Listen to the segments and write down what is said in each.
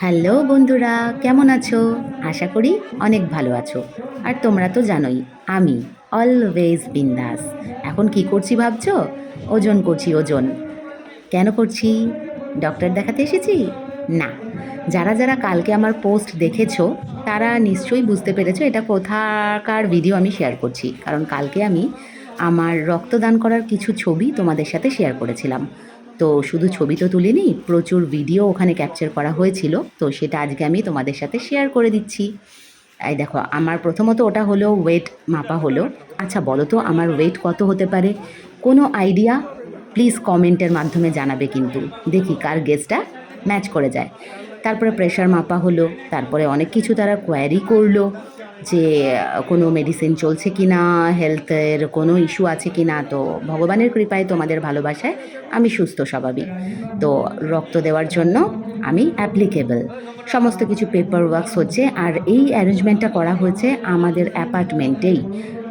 Hello বন্ধুরা, কেমন আছো? আশা করি অনেক ভালো আছো। আর তোমরা তো জানোই আমি অলওয়েজ বিন্দাস। এখন কি করছি ভাবছো? ওজন করছি ওজন। কেন করছি? ডক্টর দেখাতে এসেছি? না। যারা যারা কালকে আমার পোস্ট দেখেছো তারা নিশ্চয়ই বুঝতে পেরেছো এটা কোথাকার ভিডিও আমি শেয়ার করছি। কারণ কালকে আমি আমার রক্তদান করার কিছু ছবি তোমাদের সাথে শেয়ার করেছিলাম। তো শুধু ছবি তো তুলিনি, প্রচুর ভিডিও ওখানে ক্যাপচার করা হয়েছিল। তো সেটা আজকে আমি তোমাদের সাথে শেয়ার করে দিচ্ছি। এই দেখো, আমার প্রথমত ওটা হলো ওয়েট মাপা হলো। আচ্ছা বলো তো আমার ওয়েট কত হতে পারে? কোনো আইডিয়া? প্লিজ কমেন্টের মাধ্যমে জানাবে কিন্তু। দেখি কার গেসটা ম্যাচ করে যায়। তারপরে প্রেশার মাপা হলো, তারপরে অনেক কিছু তারা কোয়ারি করলো যে কোনো মেডিসিন চলছে কি না, হেলথের কোনো ইস্যু আছে কি না। তো ভগবানের কৃপায় তোমাদের ভালোবাসায় আমি সুস্থ স্বাভাবিক। তো রক্ত দেওয়ার জন্য আমি অ্যাপ্লিকেবল। সমস্ত কিছু পেপার ওয়ার্কস হচ্ছে, আর এই অ্যারেঞ্জমেন্টটা করা হয়েছে আমাদের অ্যাপার্টমেন্টেই।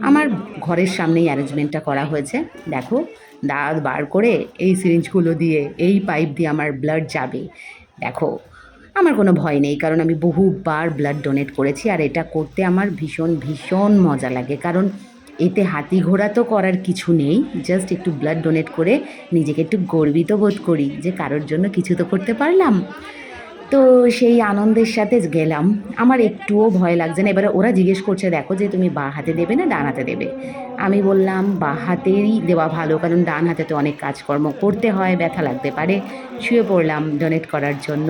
আমার ঘরের সামনেই অ্যারেঞ্জমেন্টটা করা হয়েছে। দেখো, দাঁত বার করে এই সিরিঞ্জগুলো দিয়ে, এই পাইপ দিয়ে আমার ব্লাড যাবে। দেখো, আমার কোনো ভয় নেই, কারণ আমি বহুবার ব্লাড ডোনেট করেছি। আর এটা করতে আমার ভীষণ ভীষণ মজা লাগে, কারণ এতে হাতি ঘোড়া তো করার কিছু নেই। জাস্ট একটু ব্লাড ডোনেট করে নিজেকে একটু গর্বিত বোধ করি যে কারোর জন্য কিছু তো করতে পারলাম। তো সেই আনন্দের সাথে গেলাম। আমার একটুও ভয় লাগছে না। এবারে ওরা জিজ্ঞেস করছে, দেখো যে তুমি বাঁ হাতে দেবে না ডান হাতে দেবে? আমি বললাম বাঁ হাতেরই দেওয়া ভালো, কারণ ডান হাতে তো অনেক কাজকর্ম করতে হয়, ব্যথা লাগতে পারে। শুয়ে পড়লাম ডোনেট করার জন্য।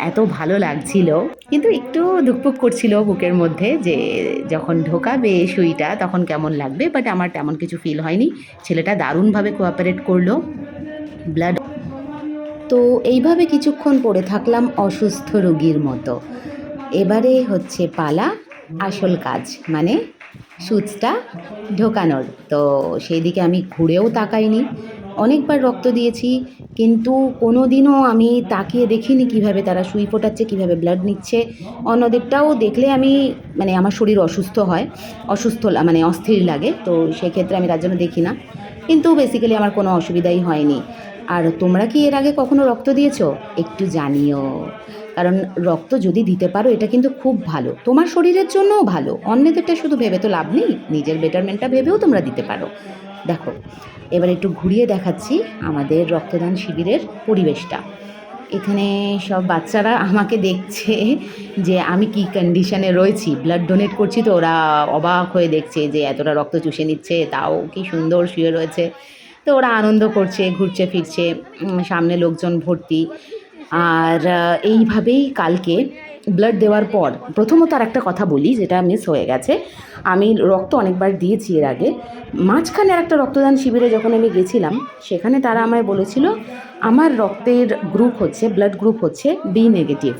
এত ভালো লাগছিল, কিন্তু একটু ধুকপুক করছিল বুকের মধ্যে যে যখন ঢোকাবে সুইটা তখন কেমন লাগবে। বাট আমার তেমন কিছু ফিল হয়নি। ছেলেটা দারুণভাবে কোঅপারেট করলো। ব্লাড তো এইভাবে কিছুক্ষণ পড়ে থাকলাম অসুস্থ রোগীর মতো। এবারে হচ্ছে পালা আসল কাজ, মানে সুচটা ঢোকানোর। তো সেই দিকে আমি ঘুরেও তাকাইনি। অনেকবার রক্ত দিয়েছি, কিন্তু কোনো দিনও আমি তাকিয়ে দেখিনি কীভাবে তারা সুই ফোটাচ্ছে, কীভাবে ব্লাড নিচ্ছে। অন্যদেরটাও দেখলে আমি, মানে আমার শরীর অসুস্থ হয়, মানে অস্থির লাগে। তো সেক্ষেত্রে আমি তার জন্য দেখি না। কিন্তু বেসিক্যালি আমার কোনো অসুবিধাই হয়নি। আর তোমরা কি এর আগে কখনো রক্ত দিয়েছো? একটু জানিও। কারণ রক্ত যদি দিতে পারো এটা কিন্তু খুব ভালো, তোমার শরীরের জন্যও ভালো। অন্যদেরটা শুধু ভেবে তো লাভ নেই, নিজের বেটারমেন্টটা ভেবেও তোমরা দিতে পারো। দেখো, এবার একটু ঘুরিয়ে দেখাচ্ছি আমাদের রক্তদান শিবিরের পরিবেশটা। এখানে সব বাচ্চারা আমাকে দেখছে যে আমি কি কন্ডিশনে রয়েছি। ব্লাড ডোনেট করছি তো ওরা অবাক হয়ে দেখছে যে এতটা রক্ত চুষে নিচ্ছে, তাও কি সুন্দর শুয়ে রয়েছে। তো ওরা আনন্দ করছে, ঘুরছে ফিরছে, সামনে লোকজন ভর্তি। আর এইভাবেই কালকে ব্লাড দেওয়ার পর প্রথমত আর একটা কথা বলি যেটা মিস হয়ে গেছে। আমি রক্ত অনেকবার দিয়েছি এর আগে। মাঝখানে আর একটা রক্তদান শিবিরে যখন আমি গেছিলাম, সেখানে তারা আমায় বলেছিল আমার রক্তের গ্রুপ হচ্ছে, ব্লাড গ্রুপ হচ্ছে বি নেগেটিভ।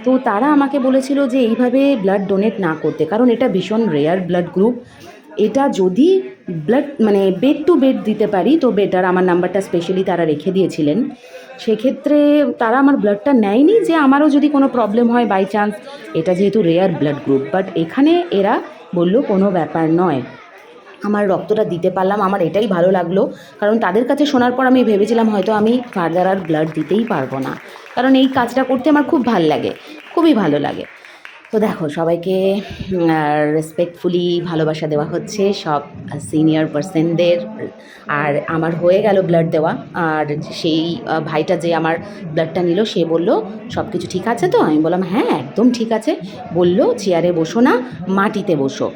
তো তারা আমাকে বলেছিল যে এইভাবে ব্লাড ডোনেট না করতে, কারণ এটা ভীষণ রেয়ার ব্লাড গ্রুপ। এটা যদি ব্লাড মানে বেড টু বেড দিতে পারি তো বেটার। আমার নাম্বারটা স্পেশালি তারা রেখে দিয়েছিলেন। সেক্ষেত্রে তারা আমার ব্লাডটা নেয়নি, যে আমারও যদি কোনো প্রবলেম হয় বাই চান্স, এটা যেহেতু রেয়ার ব্লাড গ্রুপ। বাট এখানে এরা বলল কোনো ব্যাপার নয়। আমার রক্তটা দিতে পারলাম, আমার এটাই ভালো লাগলো। কারণ তাদের কাছে শোনার পর আমি ভেবেছিলাম হয়তো আমি ফার্দার আর ব্লাড দিতেই পারবো না, কারণ এই কাজটা করতে আমার খুব ভাল লাগে, খুবই ভালো লাগে। তো দেখো, সবাইকে রেসপেক্টফুলি ভালোবাসা দেওয়া হচ্ছে, সব সিনিয়র পার্সনদের। আর আমার হয়ে গেল ব্লাড দেওয়া। আর সেই ভাইটা যে আমার ব্লাডটা নিল সে বলল সব কিছু ঠিক আছে তো? আমি বললাম হ্যাঁ একদম ঠিক আছে। বলল চেয়ারে বসো না, মাটিতে বসো।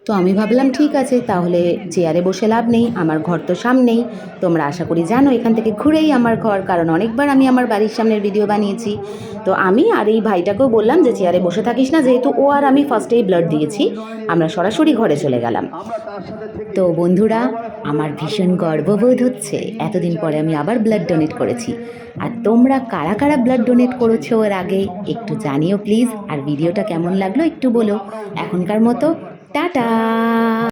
তো আমি ভাবলাম ঠিক আছে, তাহলে চেয়ারে বসে লাভ নেই, আমার ঘর তো সামনেই। তোমরা আশা করি জানো এখান থেকে ঘুরেই আমার ঘর, কারণ অনেকবার আমি আমার বাড়ির সামনের ভিডিও বানিয়েছি। তো আমি আর এই ভাইটাকেও বললাম যে চেয়ারে বসে থাকিস না, যেহেতু ও আর আমি ফার্স্টেই ব্লাড দিয়েছি। আমরা সরাসরি ঘরে চলে গেলাম। তো বন্ধুরা, আমার ভীষণ গর্ববোধ হচ্ছে, এতদিন পরে আমি আবার ব্লাড ডোনেট করেছি। আর তোমরা কারা কারা ব্লাড ডোনেট করেছো এর আগে একটু জানিও প্লিজ। আর ভিডিওটা কেমন লাগলো একটু বলো। এখনকার মতো টাটা।